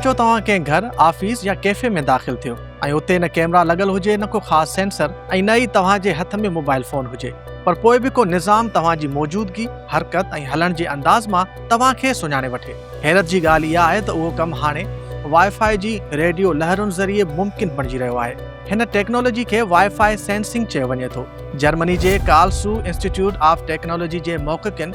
सोचो तव्हां कंहिं घर, ऑफिस या कैफे में दाख़िल थियो ऐं उते न कैमरा लॻल हुजे, न को ख़ासि सेंसर ऐं न ई तव्हांजे हथ में मोबाइल फोन हुजे, पर पोइ बि को निज़ाम तव्हांजी मौजूदगी, हरकत ऐं हलण जे अंदाज़ मां तव्हांखे सुञाणे वठे। हैरत जी ॻाल्हि इहा आहे त उहो कमु हाणे वाईफाई जी रेडियो लहरुनि ज़रिए मुमकिन बणिजी रहियो आहे। हिन टेक्नोलॉजी खे वाईफाई सेंसिंग चयो वञे थो। जर्मनी जे कार्लसरू इंस्टीट्यूट ऑफ टेक्नोलॉजी जे मोहक़क़िन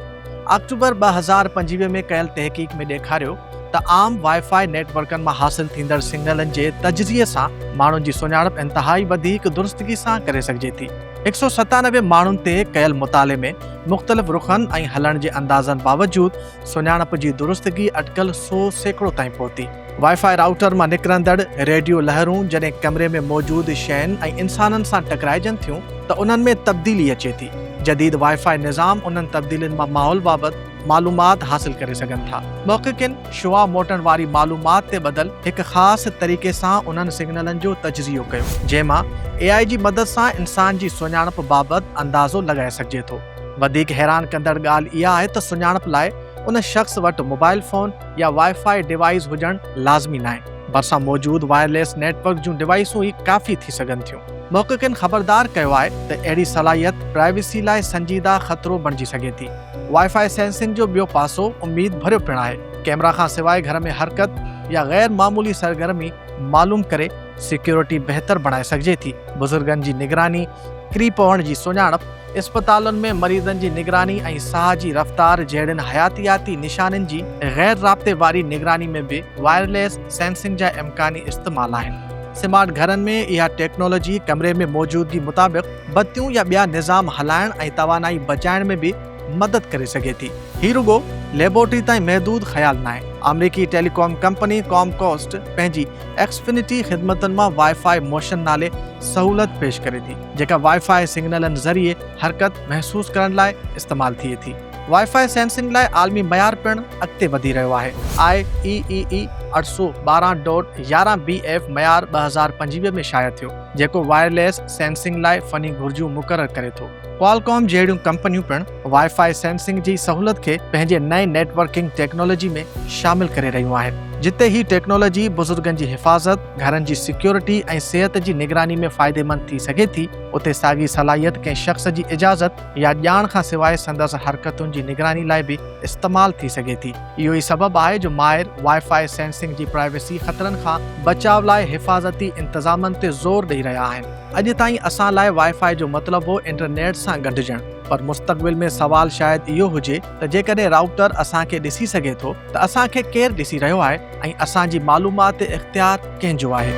अक्टूबर 2025 में कयल तहक़ीक़ में ॾेखारियो त आम वाईफाई नेटवर्कनि मां हासिल थींदड़ सिग्नलनि जे तजज़िये सां माण्हुनि जी सुञाणप इंतहाई वधीक दुरुस्तगी सां करे सघिजे थी। 197 माण्हुनि ते कयल मुताले में मुख़्तलिफ़ रुखनि ऐं हलण जे अंदाज़नि बावजूद सुञाणप जी दुरुस्तगी अटकल 100% ताईं पहुती। वाईफाई राउटर मां निकिरंदड़ रेडियो लहरूं जॾहिं कमरे में मौजूद शयुनि ऐं इंसाननि सां टकराइजनि थियूं त उन्हनि में तब्दीली अचे थी। जदीद वाईफाई निज़ाम उन्हनि तब्दीलियुनि मां माहौल बाबति मालूमात हासिल करे सघनि था। मोहक़क़िन शुआ मोटण वारी मालूमात ते बदल हिकु ख़ासि तरीक़े सां उन्हनि सिग्नलनि जो तजज़ियो कयो, जंहिंमां AI जी मदद सां इंसान जी सुञाणप बाबति अंदाज़ो लॻाए सघिजे थो। वधीक हैरान कंदड़ ॻाल्हि इहा आहे त सुञाणप लाइ उन शख़्स वटि मोबाइल फोन या वाईफाई डिवाइस हुजणु लाज़मी न आहे, भरिसां मौजूदु वायरलेस नेटवर्क जूं डिवाइसूं ई काफ़ी थी सघनि थियूं। मोहक़क़िन ख़बरदार कयो आहे त अहिड़ी सलाहियत प्राइवेसी लाइ संजीदा ख़तरो बणिजी सघे थी। वाईफाई सेंसिंग जो ॿियो पासो उमेद भरियो पिणु आहे। कैमरा खां सवाइ घर में हरकत या गैर मामूली सरगर्मी मालूम करे सिक्योरिटी बहितर बणाए सघिजे थी। बुज़ुर्गनि जी निगरानी, किरी पवण जी सुञाणप, इस्पतालुनि में मरीज़नि जी निगरानी ऐं साह जी रफ़्तार जहिड़ियुनि हयातियाती निशानियुनि जी गैर राब्ते वारी निगरानी में बि वायरलेस सेंसिंग जा इम्कानी इस्तेमाल आहिनि। स्मार्ट घरनि में इहा टेक्नोलॉजी कमरे में मौजूदगी मुताबिक़ बतियूं या ॿिया निज़ाम हलाइण ऐं तवानाई बचाइण में बि मदद करे सघे थी। ही रुगो लेबोरेटरी ताईं महदूद ख़्याल न आहे। अमरीकी टेलीकॉम कंपनी कॉमकास्ट पंहिंजी एक्सफिनिटी ख़िदमतुनि मां वाईफाई मोशन नाले सहूलत पेश करे थी, जेका वाईफाई सिग्नलनि ज़रिए हरकत महसूस करण लाइ इस्तेमाल थिए थी। वाईफाई सेंसिंग लाइ आलमी मयार पिणु अॻिते वधी रहियो आहे। IEEE 812.11BF मयार 2025 में शाया थियो, जेको वायरलेस सेंसिंग लाइ फ़नी घुर्जूं मुक़ररु करे थो। क्वालकॉम जहिड़ियूं कंपनियूं पिणु वाईफाई सेंसिंग जी सहूलत खे पंहिंजे नए नेटवर्किंग टेक्नोलॉजी में शामिल करे रहियूं आहिनि। जिते ही टेक्नोलॉजी बुज़ुर्गनि जी हिफ़ाज़त, घरनि जी सिक्योरिटी ऐं सिहत जी निगरानी में फ़ाइदेमंद थी सघे थी, उते साॻी सलाहियत कंहिं शख़्स जी इजाज़त या ॼाण खां सवाइ संदसि हरकतुनि जी निगरानी लाइ बि इस्तेमाल थी सघे थी। इहो ई सबबु आहे जो माहिर वाईफाई सेंसिंग जी प्राइवेसी ख़तरनि खां बचाव लाइ हिफ़ाज़ती इंतज़ामनि ते ज़ोर ॾेई रहिया आहिनि। अॼु ताईं असां लाइ वाईफाई जो मतिलबु हो इंटरनेट सां ॻंढिजणु, पर मुस्तक़बिल में सवाल शायदि इहो हुजे त जेकॾहिं राउटर असांखे ॾिसी सघे थो त असांखे केरु ॾिसी रहियो आहे ऐं असांजी मालूमात इख़्तियार कंहिंजो आहे।